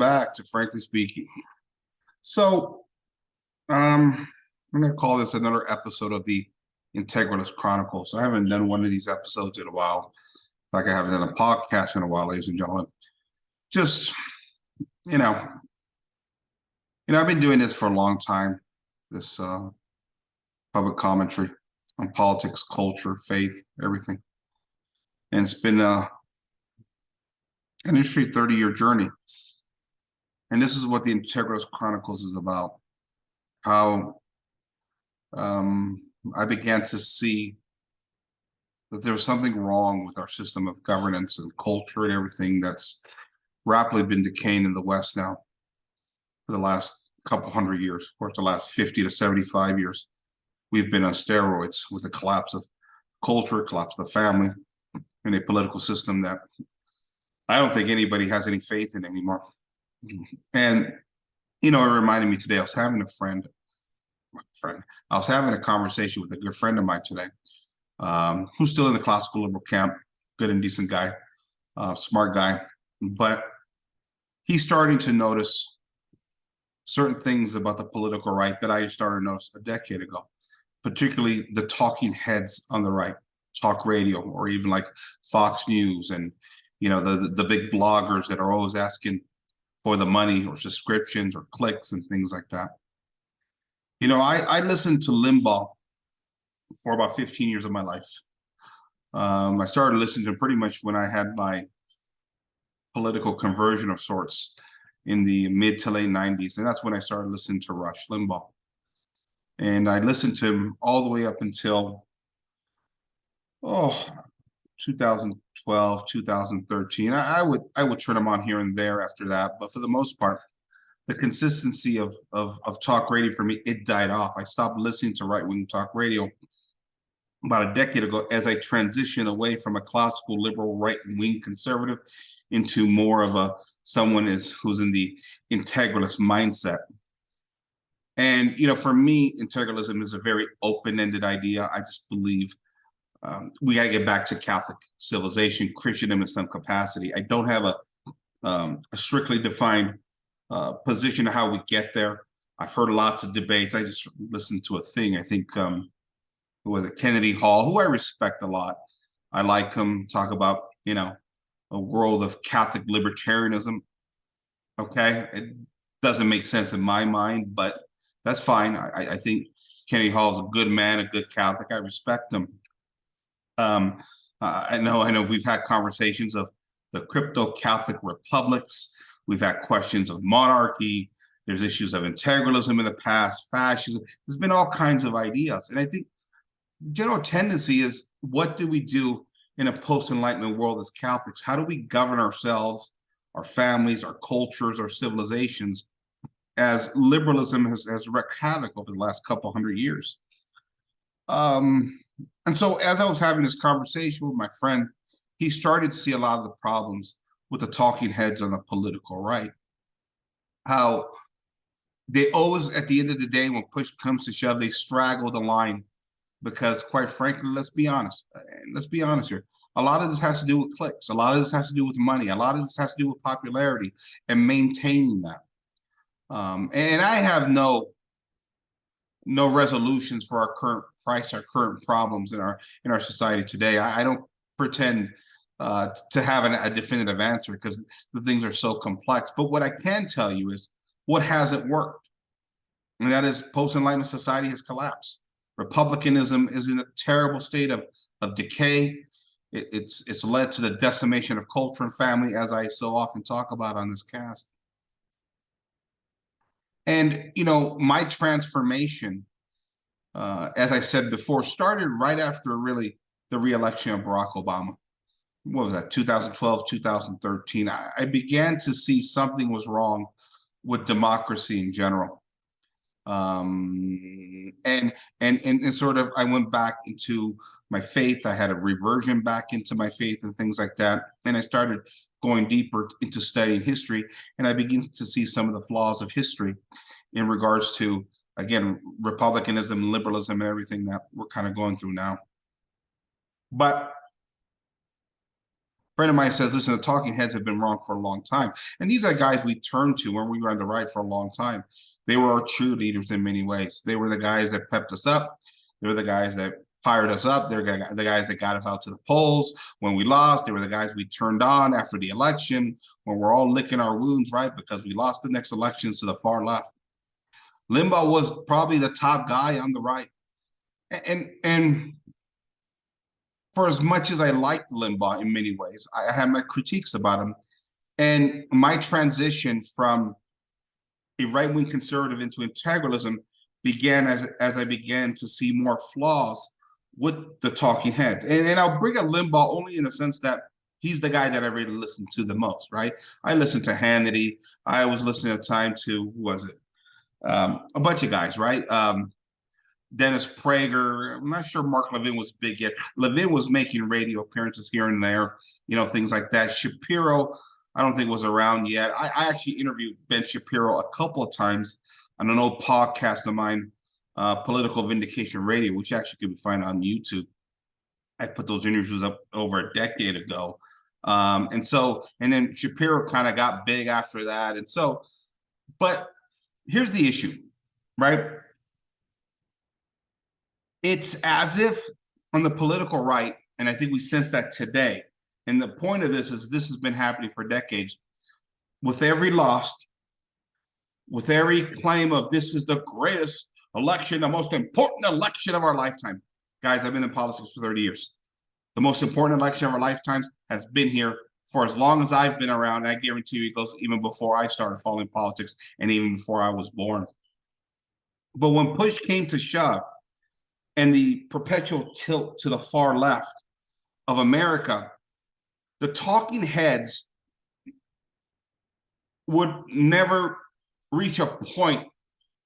back to Frankly Speaking. So, I'm going to call this another episode of the Integralist Chronicles. I haven't done one of these episodes in a while, like I haven't done a podcast in a while, ladies and gentlemen. Just, you know, I've been doing this for a long time, this public commentary on politics, culture, faith, everything. And it's been an industry 30-year journey. And this is what the Integralist Chronicles is about. How I began to see that there was something wrong with our system of governance and culture and everything that's rapidly been decaying in the West now for the last couple hundred years. Of course, the last 50 to 75 years, we've been on steroids with the collapse of culture, collapse of the family, and a political system that I don't think anybody has any faith in anymore. And, it reminded me today, I was having a conversation with a good friend of mine today, who's still in the classical liberal camp, good and decent guy, smart guy, but he's starting to notice certain things about the political right that I started to notice a decade ago, particularly the talking heads on the right, talk radio, or even like Fox News, and the big bloggers that are always asking for the money or subscriptions or clicks and things like that. I listened to Limbaugh for about 15 years of my life. I started listening to him pretty much when I had my political conversion of sorts in the mid to late 90s. And that's when I started listening to Rush Limbaugh. And I listened to him all the way up until, 2012, 2013. I would turn him on here and there after that. But for the most part, the consistency of talk radio for me, it died off. I stopped listening to right-wing talk radio about a decade ago as I transitioned away from a classical liberal right-wing conservative into more of someone who's in the integralist mindset. And for me, integralism is a very open-ended idea. I just believe we got to get back to Catholic civilization, Christendom in some capacity. I don't have a strictly defined position of how we get there. I've heard lots of debates. I just listened to a thing, I think, who was it, Kennedy Hall, who I respect a lot. I like him talk about, a world of Catholic libertarianism. Okay, it doesn't make sense in my mind, but that's fine. I think Kennedy Hall is a good man, a good Catholic. I respect him. I know we've had conversations of the crypto-Catholic republics. We've had questions of monarchy. There's issues of integralism in the past, fascism. There's been all kinds of ideas. And I think general tendency is, what do we do in a post-Enlightenment world as Catholics? How do we govern ourselves, our families, our cultures, our civilizations, as liberalism has wreaked havoc over the last couple hundred years? And so as I was having this conversation with my friend, he started to see a lot of the problems with the talking heads on the political right. How they always, at the end of the day, when push comes to shove, they straddle the line. Because quite frankly, let's be honest here. A lot of this has to do with clicks. A lot of this has to do with money. A lot of this has to do with popularity and maintaining that. And I have no resolutions for our current crisis, our current problems in our society today. I don't pretend to have a definitive answer, because the things are so complex. But what I can tell you is what hasn't worked, and that is post-Enlightenment society has collapsed. Republicanism is in a terrible state of decay. It's led to the decimation of culture and family, as I so often talk about on this cast. And my transformation, as I said before, started right after really the re-election of Barack Obama. What was that, 2012, 2013? I began to see something was wrong with democracy in general. And sort of, I went back into my faith. I had a reversion back into my faith and things like that. And I started going deeper into studying history, and I began to see some of the flaws of history in regards to, again, republicanism, liberalism, and everything that we're kind of going through now. But friend of mine says, listen, the talking heads have been wrong for a long time. And these are guys we turned to when we were on the right for a long time. They were our cheerleaders in many ways. They were the guys that pepped us up. They were the guys that fired us up. They're the guys that got us out to the polls when we lost. They were the guys we turned on after the election when we're all licking our wounds, right? Because we lost the next elections to the far left. Limbaugh was probably the top guy on the right. And for as much as I liked Limbaugh in many ways, I had my critiques about him. And my transition from a right-wing conservative into integralism began as I began to see more flaws with the talking heads. And I'll bring up Limbaugh only in the sense that he's the guy that I really listened to the most, right? I listened to Hannity. I was listening at the time to, who was it? A bunch of guys, right? Dennis Prager. I'm not sure Mark Levin was big yet. Levin was making radio appearances here and there, things like that. Shapiro, I don't think was around yet. I actually interviewed Ben Shapiro a couple of times on an old podcast of mine, Political Vindication Radio, which actually can be found on YouTube. I put those interviews up over a decade ago. And then Shapiro kind of got big after that. But here's the issue, right? It's as if on the political right, and I think we sense that today, and the point of this is this has been happening for decades, with every loss, with every claim of this is the greatest election, the most important election of our lifetime. Guys, I've been in politics for 30 years. The most important election of our lifetimes has been here for as long as I've been around. I guarantee you it goes even before I started following politics and even before I was born. But when push came to shove, and the perpetual tilt to the far left of America, the talking heads would never reach a point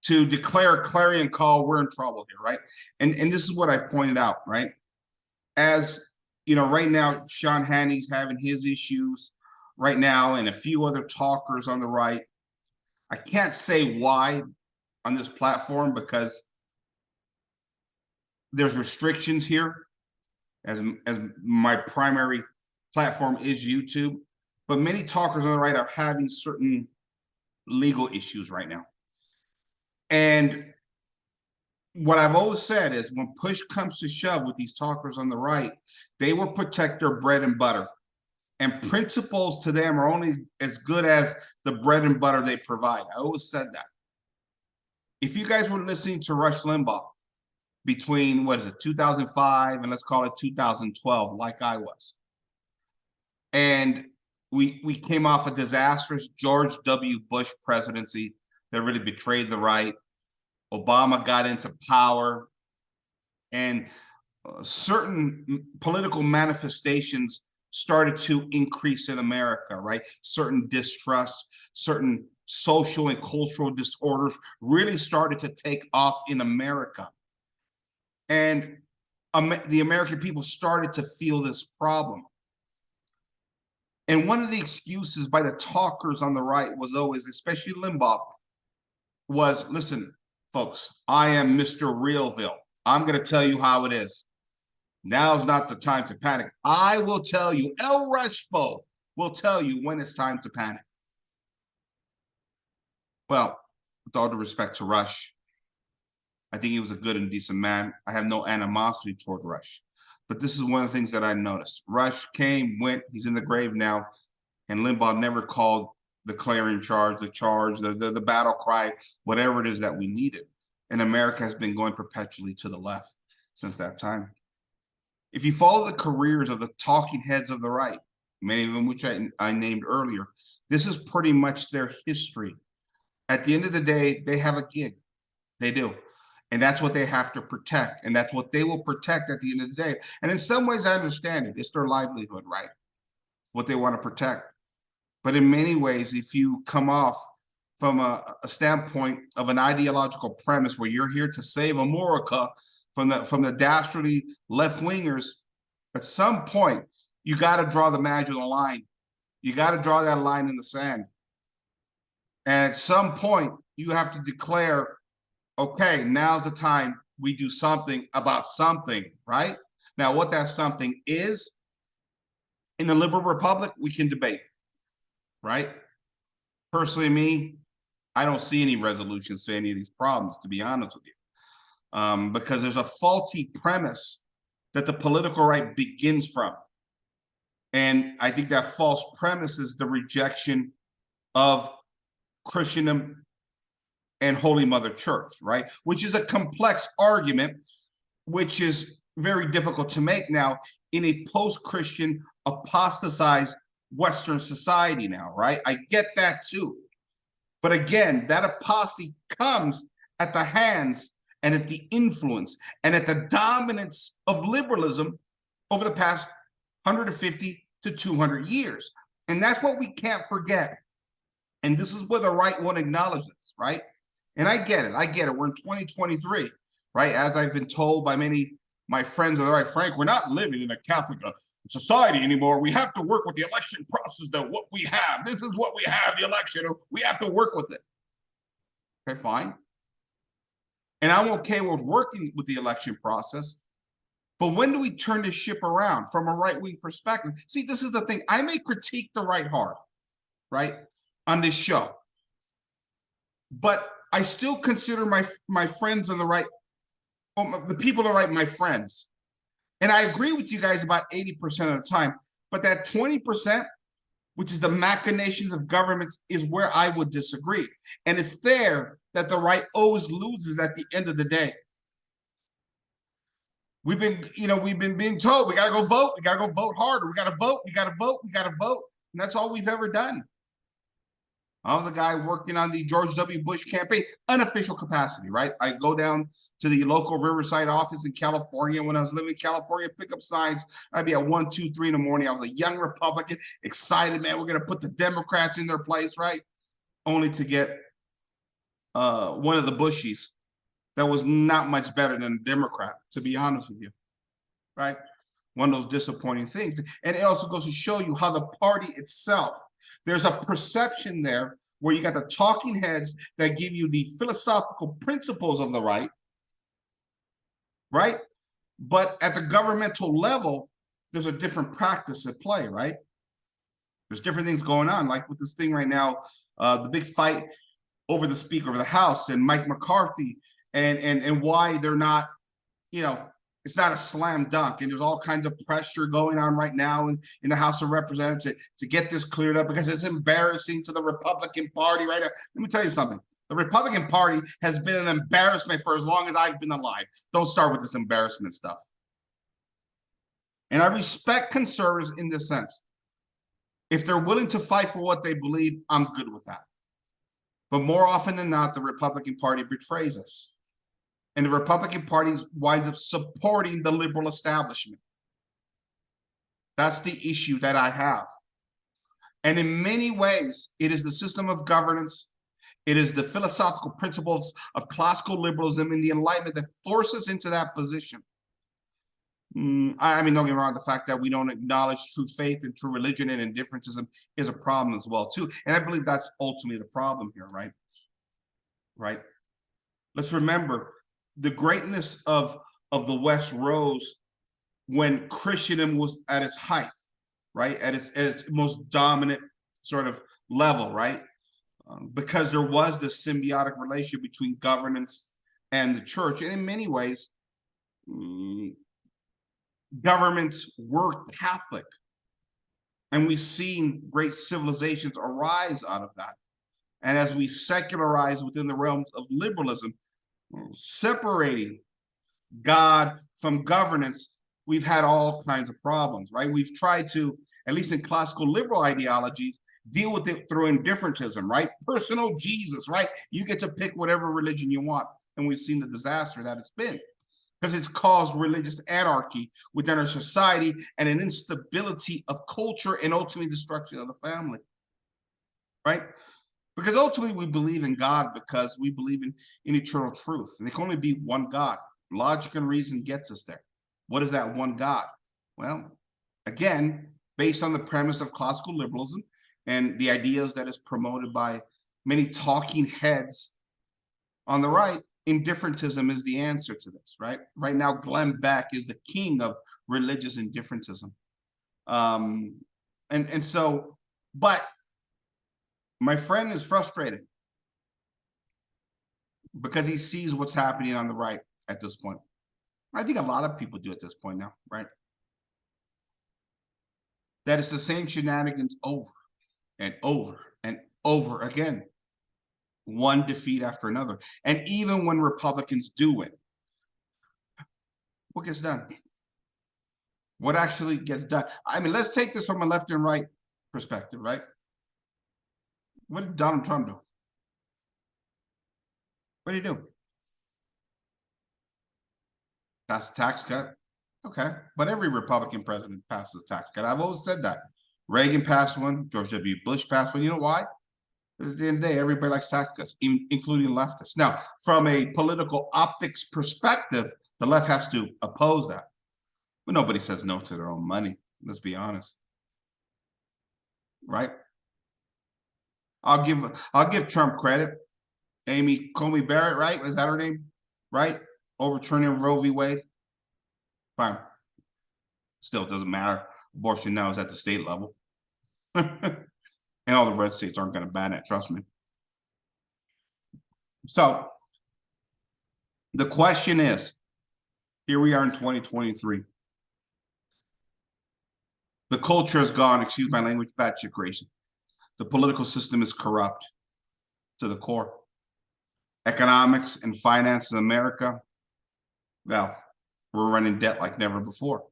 to declare a clarion call, we're in trouble here, right? And this is what I pointed out, right? As right now, Sean Hannity's having his issues right now, and a few other talkers on the right. I can't say why on this platform because there's restrictions here, as my primary platform is YouTube, but many talkers on the right are having certain legal issues right now. And what I've always said is when push comes to shove with these talkers on the right, they will protect their bread and butter. And principles to them are only as good as the bread and butter they provide. I always said that. If you guys were listening to Rush Limbaugh between, 2005 and let's call it 2012, like I was. And we came off a disastrous George W. Bush presidency that really betrayed the right. Obama got into power, and certain political manifestations started to increase in America, right? Certain distrust, certain social and cultural disorders really started to take off in America. And the American people started to feel this problem. And one of the excuses by the talkers on the right was always, especially Limbaugh, was, listen, folks, I am Mr. Realville. I'm going to tell you how it is. Now's not the time to panic. I will tell you, El Rushbo will tell you when it's time to panic. Well, with all due respect to Rush, I think he was a good and decent man. I have no animosity toward Rush. But this is one of the things that I noticed. Rush came, went, he's in the grave now, and Limbaugh never called the clarion charge, the battle cry, whatever it is that we needed. And America has been going perpetually to the left since that time. If you follow the careers of the talking heads of the right, many of them which I named earlier, this is pretty much their history. At the end of the day, they have a gig. They do. And that's what they have to protect. And that's what they will protect at the end of the day. And in some ways, I understand it. It's their livelihood, right? What they want to protect. But in many ways, if you come off from a standpoint of an ideological premise where you're here to save America from the dastardly left-wingers, at some point, you got to draw the magical line. You got to draw that line in the sand. And at some point, you have to declare, okay, now's the time we do something about something, right? Now, what that something is, In the liberal republic, we can debate, right? Personally, me, I don't see any resolutions to any of these problems, to be honest with you, because there's a faulty premise that the political right begins from. And I think that false premise is the rejection of Christendom and Holy Mother Church, right? Which is a complex argument, which is very difficult to make now in a post-Christian apostatized Western society now, right? I get that too. But again, that apostasy comes at the hands and at the influence and at the dominance of liberalism over the past 150 to 200 years. And that's what we can't forget. And this is where the right one acknowledges, right? And I get it. We're in 2023, right? As I've been told by many my friends on the right, Frank, we're not living in a Catholic society anymore. We have to work with the election process, that what we have. This is what we have, the election. We have to work with it. Okay, fine. And I'm okay with working with the election process. But when do we turn this ship around from a right-wing perspective? See, this is the thing. I may critique the right hard, right, on this show. But I still consider my friends on the right, the people on the right, my friends. And I agree with you guys about 80% of the time. But that 20%, which is the machinations of governments, is where I would disagree. And it's there that the right always loses at the end of the day. We've been being told we got to go vote. We got to go vote harder. We got to vote. We got to vote. We got to vote. And that's all we've ever done. I was a guy working on the George W. Bush campaign, unofficial capacity, right? I go down to the local Riverside office in California. When I was living in California, pick up signs. I'd be at 1, 2, 3 in the morning. I was a young Republican, excited, man. We're going to put the Democrats in their place, right? Only to get one of the Bushies that was not much better than a Democrat, to be honest with you, right? One of those disappointing things. And it also goes to show you how the party itself, there's a perception there where you got the talking heads that give you the philosophical principles of the right, right? But at the governmental level, there's a different practice at play, right? There's different things going on, like with this thing right now, the big fight over the Speaker of the House and Mike McCarthy, and why they're not, it's not a slam dunk. And there's all kinds of pressure going on right now in the House of Representatives to get this cleared up because it's embarrassing to the Republican Party right now. Let me tell you something. The Republican Party has been an embarrassment for as long as I've been alive. Don't start with this embarrassment stuff. And I respect conservatives in this sense. If they're willing to fight for what they believe, I'm good with that. But more often than not, the Republican Party betrays us. And the Republican Party winds up supporting the liberal establishment. That's the issue that I have. And in many ways, it is the system of governance, it is the philosophical principles of classical liberalism and the Enlightenment that force us into that position. I mean, don't get me wrong, the fact that we don't acknowledge true faith and true religion and indifferentism is a problem as well, too. And I believe that's ultimately the problem here, right? Right? Let's remember, the greatness of the West rose when Christendom was at its height, right? At its most dominant sort of level, right? Because there was this symbiotic relationship between governance and the church. And in many ways, governments were Catholic. And we've seen great civilizations arise out of that. And as we secularize within the realms of liberalism, separating God from governance, we've had all kinds of problems, right? We've tried to, at least in classical liberal ideologies, deal with it through indifferentism, right? Personal Jesus, right? You get to pick whatever religion you want. And we've seen the disaster that it's been because it's caused religious anarchy within our society and an instability of culture and ultimately destruction of the family, right? Because ultimately we believe in God because we believe in eternal truth. And there can only be one God. Logic and reason gets us there. What is that one God? Well, again, based on the premise of classical liberalism and the ideas that is promoted by many talking heads on the right, indifferentism is the answer to this, right? Right now, Glenn Beck is the king of religious indifferentism. And so, but my friend is frustrated because he sees what's happening on the right at this point. I think a lot of people do at this point now, right? That it's the same shenanigans over and over and over again. One defeat after another. And even when Republicans do win, what gets done? What actually gets done? I mean, let's take this from a left and right perspective, right? What did Donald Trump do? What did he do? Pass a tax cut. Okay. But every Republican president passes a tax cut. I've always said that. Reagan passed one. George W. Bush passed one. You know why? Because at the end of the day, everybody likes tax cuts, including leftists. Now, from a political optics perspective, the left has to oppose that. But nobody says no to their own money. Let's be honest. Right? I'll give Trump credit. Amy Coney Barrett, right? Is that her name? Right? Overturning Roe v. Wade. Fine. Still doesn't matter. Abortion now is at the state level. And all the red states aren't going to ban it, trust me. So the question is, here we are in 2023. The culture has gone, excuse my language, batshit crazy. The political system is corrupt to the core. Economics and finance in America, well, we're running debt like never before.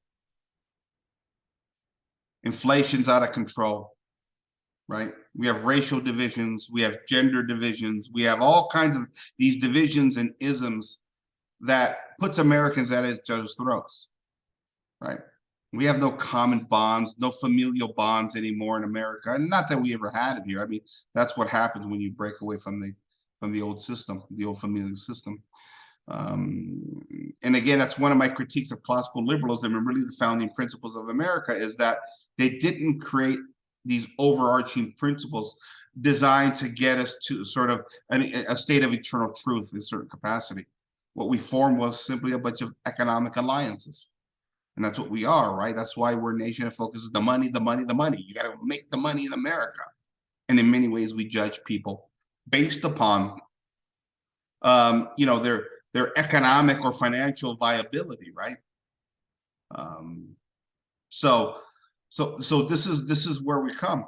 Inflation's out of control, right? We have racial divisions, we have gender divisions, we have all kinds of these divisions and isms that puts Americans at each other's throats, right? We have no common bonds, no familial bonds anymore in America. And not that we ever had it here. I mean, that's what happens when you break away from the old system, the old familial system. And again, that's one of my critiques of classical liberalism and really the founding principles of America is that they didn't create these overarching principles designed to get us to sort of a state of eternal truth in a certain capacity. What we formed was simply a bunch of economic alliances. And that's what we are, right? That's why we're a nation that focuses the money, the money, the money. You got to make the money in America. And in many ways, we judge people based upon, their economic or financial viability, right? So this is where we come.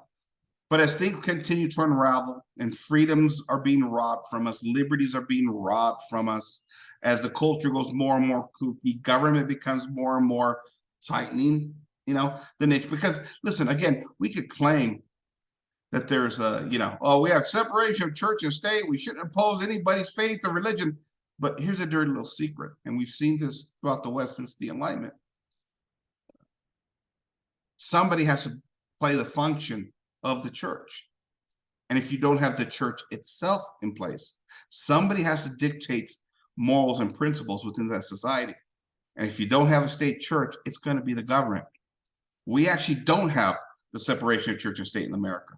But as things continue to unravel and freedoms are being robbed from us, liberties are being robbed from us, as the culture goes more and more kooky, government becomes more and more tightening, the niche. Because listen, again, we could claim that there's we have separation of church and state. We shouldn't impose anybody's faith or religion. But here's a dirty little secret, and we've seen this throughout the West since the Enlightenment. Somebody has to play the function of the church. And if you don't have the church itself in place, somebody has to dictate morals and principles within that society. And if you don't have a state church, it's going to be the government. We actually don't have the separation of church and state in America.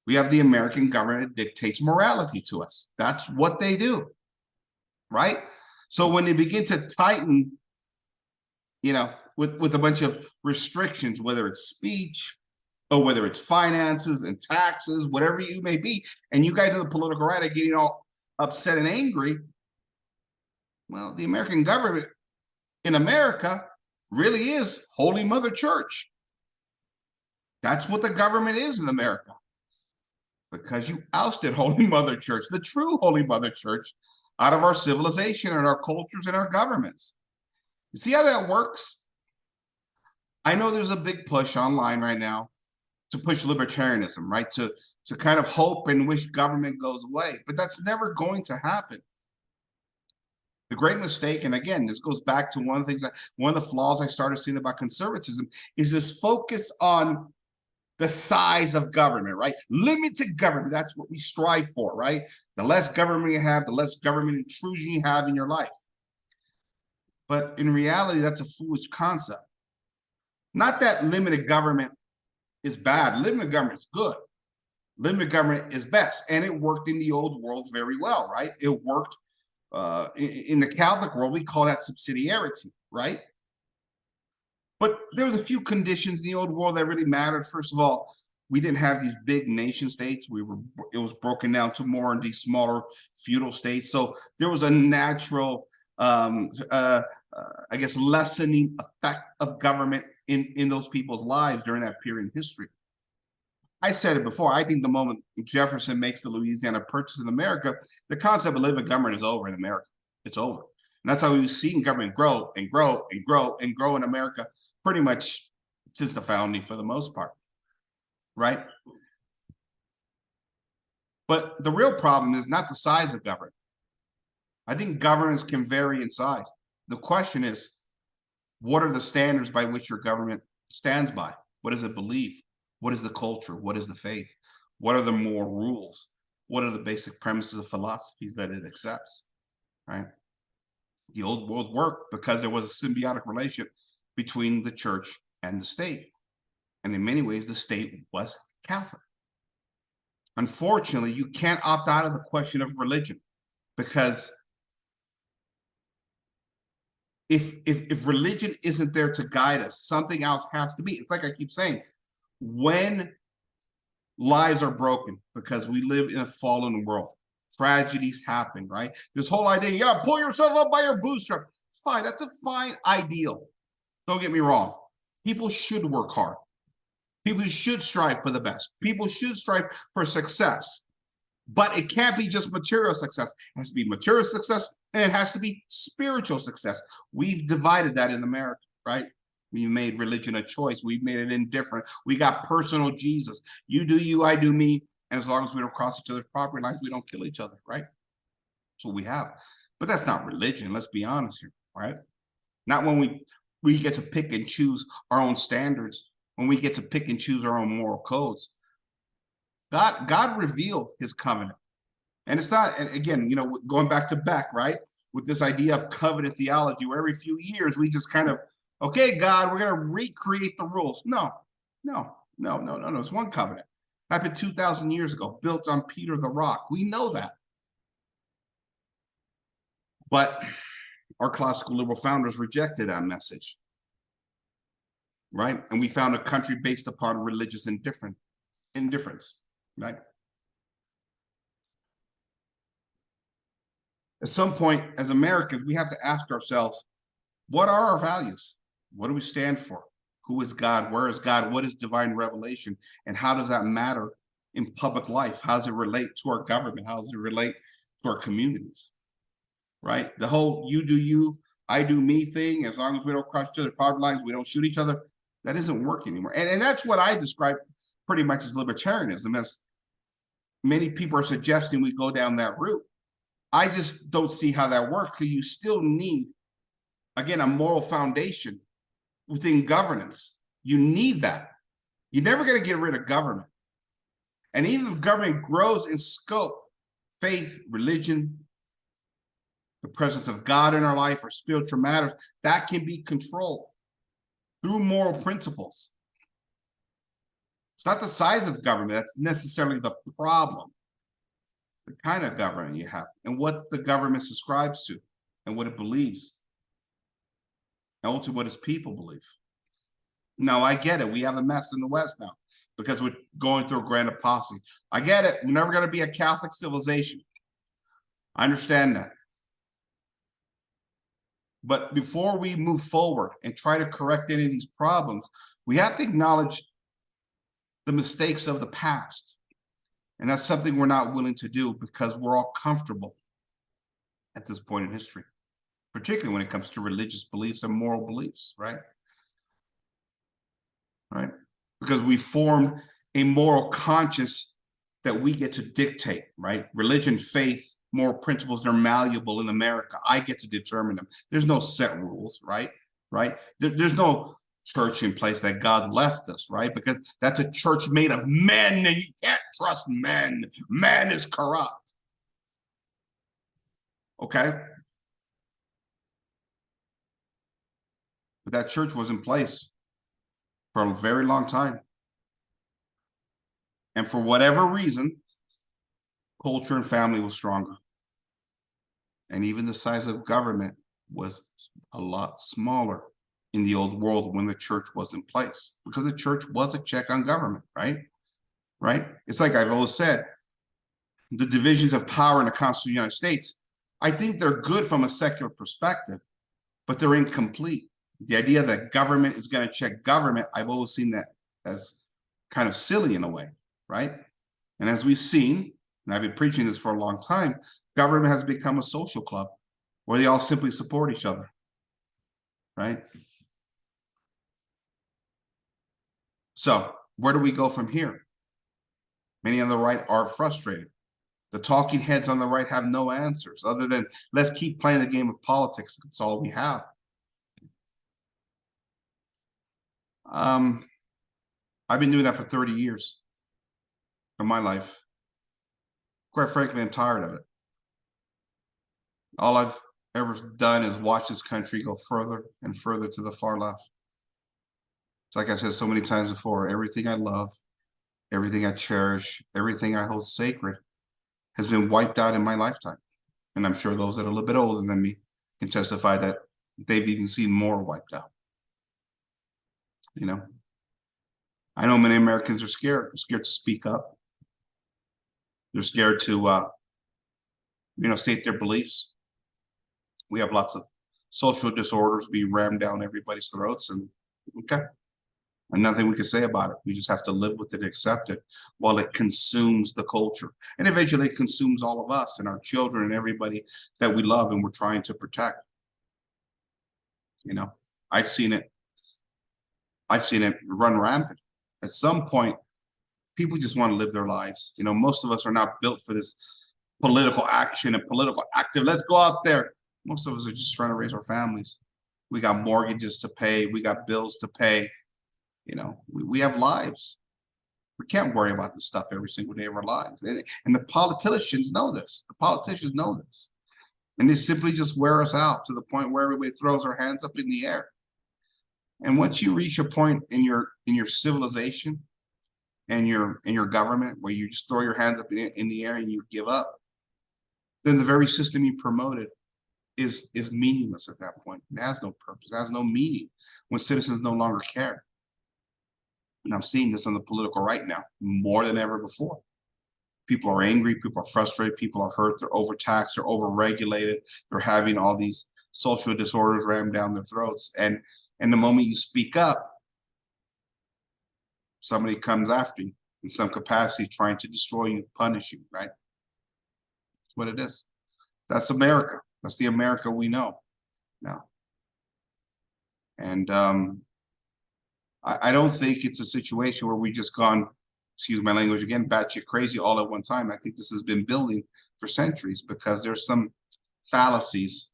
We have the American government that dictates morality to us. That's what they do, right? So when they begin to tighten, with a bunch of restrictions, whether it's speech or whether it's finances and taxes, whatever you may be, and you guys in the political right are getting all upset and angry, well, the American government in America really is Holy Mother Church. That's what the government is in America. Because you ousted Holy Mother Church, the true Holy Mother Church, out of our civilization and our cultures and our governments. You see how that works? I know there's a big push online right now to push libertarianism, right? To kind of hope and wish government goes away, but that's never going to happen. The great mistake, and again, this goes back to one of the flaws I started seeing about conservatism, is this focus on the size of government, right? Limited government, that's what we strive for, right? The less government you have, the less government intrusion you have in your life. But in reality, that's a foolish concept. Not that limited government is bad. Limited government is good. Limited government is best. And it worked in the old world very well, right? It worked in the Catholic world. We call that subsidiarity, right? But there was a few conditions in the old world that really mattered. First of all, we didn't have these big nation states. It was broken down to more of these smaller feudal states. So there was a natural, I guess, lessening effect of government in those people's lives during that period in history. I said it before. I think the moment Jefferson makes the Louisiana Purchase in America, the concept of living government is over in America. It's over. And that's how we've seen government grow and grow and grow and grow in America pretty much since the founding for the most part, right? But the real problem is not the size of government. I think governments can vary in size. The question is, what are the standards by which your government stands by? What does it believe? What is the culture? What is the faith? What are the moral rules? What are the basic premises of philosophies that it accepts, right? The old world worked because there was a symbiotic relationship between the church and the state. And in many ways, the state was Catholic. Unfortunately, you can't opt out of the question of religion, because if religion isn't there to guide us, something else has to be. It's like I keep saying, when lives are broken because we live in a fallen world, tragedies happen, right? This whole idea, you gotta pull yourself up by your bootstrap. Fine, that's a fine ideal. Don't get me wrong. People should work hard. People should strive for the best. People should strive for success. But it can't be just material success. It has to be material success, and it has to be spiritual success. We've divided that in America, right? We made religion a choice. We've made it indifferent. We got personal Jesus. You do you, I do me. And as long as we don't cross each other's property lines, we don't kill each other, right? That's what we have. But that's not religion. Let's be honest here, right? Not when we get to pick and choose our own standards, when we get to pick and choose our own moral codes. God revealed his covenant. And it's not, and again, you know, going back to Beck, right? With this idea of covenant theology, where every few years we just kind of, okay, God, we're going to recreate the rules. No. It's one covenant. Happened 2,000 years ago, built on Peter the Rock. We know that. But our classical liberal founders rejected that message, right? And we found a country based upon religious indifference, right? At some point, as Americans, we have to ask ourselves, what are our values? What do we stand for? Who is God? Where is God? What is divine revelation? And how does that matter in public life? How does it relate to our government? How does it relate to our communities? Right? The whole you do you, I do me thing, as long as we don't cross each other's property lines, we don't shoot each other, that isn't working anymore. And that's what I describe pretty much as libertarianism, as many people are suggesting we go down that route. I just don't see how that works, because you still need, again, a moral foundation within governance. You need that. You're never going to get rid of government. And even if government grows in scope, faith, religion, the presence of God in our life, or spiritual matters, that can be controlled through moral principles. It's not the size of government that's necessarily the problem. The kind of government you have, and what the government subscribes to, and what it believes, and ultimately what its people believe. Now, I get it. We have a mess in the West now because we're going through a grand apostasy. I get it. We're never going to be a Catholic civilization. I understand that. But before we move forward and try to correct any of these problems, we have to acknowledge the mistakes of the past. And that's something we're not willing to do, because we're all comfortable at this point in history, particularly when it comes to religious beliefs and moral beliefs, right? Right? Because we formed a moral conscience that we get to dictate, right? Religion, faith, moral principles, they're malleable in America. I get to determine them. There's no set rules, right? There's no church in place that God left us, right? Because that's a church made of men, and you can't trust men. Man is corrupt. Okay? But that church was in place for a very long time. And for whatever reason, culture and family was stronger. And even the size of government was a lot smaller in the old world when the church was in place, because the church was a check on government, right? Right? It's like I've always said, the divisions of power in the Constitution of the United States, I think they're good from a secular perspective, but they're incomplete. The idea that government is going to check government, I've always seen that as kind of silly in a way, right? And as we've seen, and I've been preaching this for a long time, government has become a social club where they all simply support each other, right? So where do we go from here? Many on the right are frustrated. The talking heads on the right have no answers other than let's keep playing the game of politics. That's all we have. I've been doing that for 30 years of my life. Quite frankly, I'm tired of it. All I've ever done is watch this country go further and further to the far left. It's like I said so many times before, everything I love, everything I cherish, everything I hold sacred has been wiped out in my lifetime. And I'm sure those that are a little bit older than me can testify that they've even seen more wiped out. You know, I know many Americans are scared. They're scared to speak up. They're scared to, state their beliefs. We have lots of social disorders being rammed down everybody's throats, and okay, and nothing we can say about it. We just have to live with it and accept it while it consumes the culture, and eventually it consumes all of us and our children and everybody that we love and we're trying to protect. You know, I've seen it run rampant. At some point, people just want to live their lives. You know, most of us are not built for this political action and political active. Let's go out there. Most of us are just trying to raise our families. We got mortgages to pay. We got bills to pay. You know, we have lives. We can't worry about this stuff every single day of our lives. And the politicians know this. The politicians know this. And they simply just wear us out to the point where everybody throws their hands up in the air. And once you reach a point in your civilization and your government where you just throw your hands up in the air and you give up, then the very system you promoted is meaningless at that point. It has no purpose. It has no meaning when citizens no longer care. And I'm seeing this on the political right now more than ever before. People are angry. People are frustrated. People are hurt. They're overtaxed. They're overregulated. They're having all these social disorders rammed down their throats. And the moment you speak up, somebody comes after you in some capacity, trying to destroy you, punish you, right? That's what it is. That's America. That's the America we know now. And I don't think it's a situation where we just gone, excuse my language again, batshit crazy all at one time. I think this has been building for centuries because there's some fallacies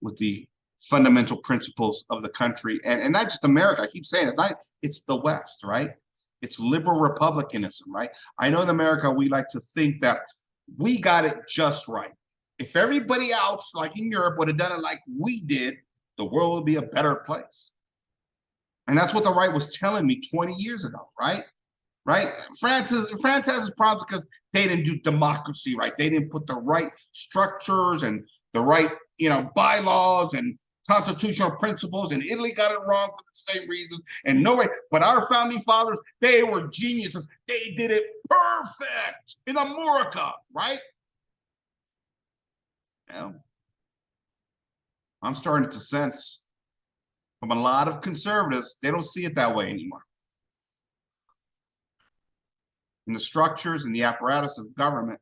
with the fundamental principles of the country, and not just America. I keep saying it's the West, right? It's liberal republicanism, right? I know in America we like to think that we got it just right. If everybody else, like in Europe, would have done it like we did, the world would be a better place. And that's what the right was telling me 20 years ago, right? Right? France has its problems because they didn't do democracy right. They didn't put the right structures and the right, bylaws and constitutional principles, and Italy got it wrong for the same reason. And no way, but our founding fathers, they were geniuses. They did it perfect in America, right? I'm starting to sense from a lot of conservatives, they don't see it that way anymore. And the structures and the apparatus of government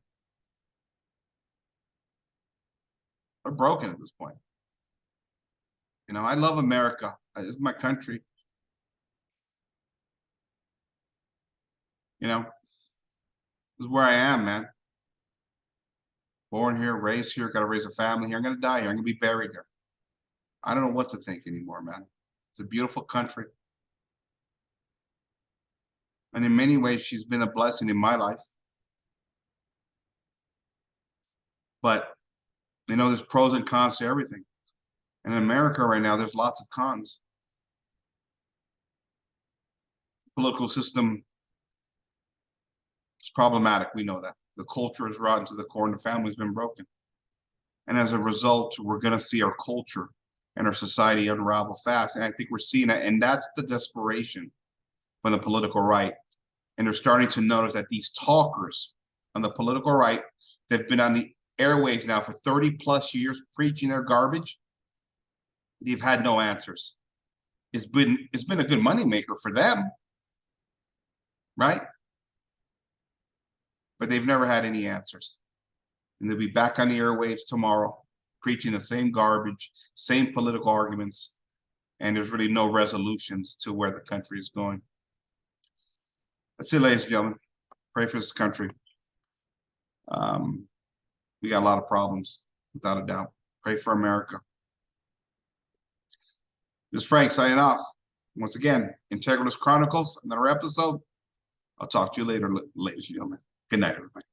are broken at this point. I love America. It's my country. This is where I am, man. Born here, raised here, got to raise a family here. I'm going to die here. I'm going to be buried here. I don't know what to think anymore, man. It's a beautiful country. And in many ways, she's been a blessing in my life. But, there's pros and cons to everything. And in America right now, there's lots of cons. The political system is problematic. We know that. The culture is rotten to the core and the family's been broken. And as a result, we're going to see our culture and our society unravel fast. And I think we're seeing that, and that's the desperation from the political right. And they're starting to notice that these talkers on the political right, they've been on the airwaves now for 30 plus years preaching their garbage. They've had no answers. It's been a good moneymaker for them, right? But they've never had any answers. And they'll be back on the airwaves tomorrow, preaching the same garbage, same political arguments, and there's really no resolutions to where the country is going. That's it, ladies and gentlemen. Pray for this country. We got a lot of problems, without a doubt. Pray for America. This is Frank signing off. Once again, Integralist Chronicles, another episode. I'll talk to you later, ladies and gentlemen. Good night, everybody.